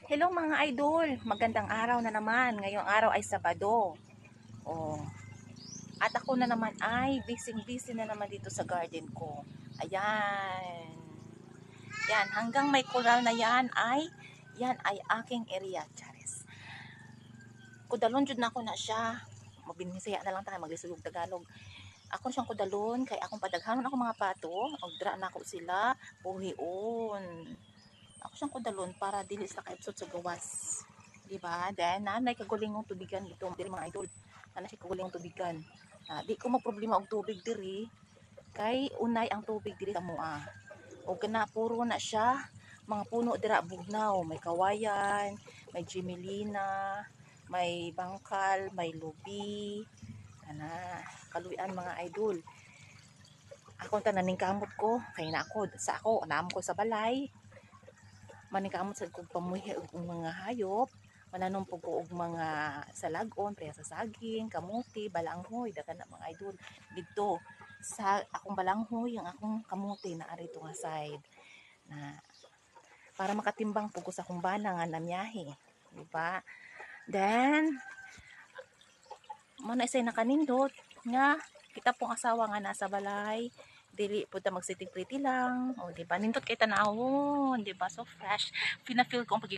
Hello mga idol, magandang araw na naman. Ngayong araw ay Sabado. Oh, at ako na naman ay busy na naman dito sa garden ko. Ayan. Yan, hanggang may coral na yan ay aking area, Charis. Kudalon jud na ako na siya. Mabinisaya na lang tayo maglisugog Tagalog. Ako siyang kudalon kay akong padaghanon ako mga pato, og dra na ako sila buhion. Ako siyang kudalon para dili sa kaipsot sa gawas. Diba? Then, nanay kagulingong tubigan dito, diri mga idol. Nanay siya kagulingong tubigan. Di ko problema og tubig diri. Kay unay ang tubig diri sa mua. O kana puro na siya mga puno dira bugnaw, may kawayan, may gimelina, may bangkal, may lubi. Ana, kaluyan mga idol. Ako tananing kamot ko, kay na ako sa ako, naam ko sa balay. Manikamot sa kong pamuhi og mga hayop, mananumpog ko og mga salagon, kaya sa saging, kamuti, balanghoy, dagan na mga idol. Dito sa akong balanghoy, ang akong kamuti na ari nga side na para makatimbang pug sa akong bana nga namyahe, di ba? Then man isay nakanindot nga kita pong asawa nga nasa balay, dili po ta magsiting pretty lang, o di ba? Nindot kay tanawon, di ba? So fresh. Feel ko ang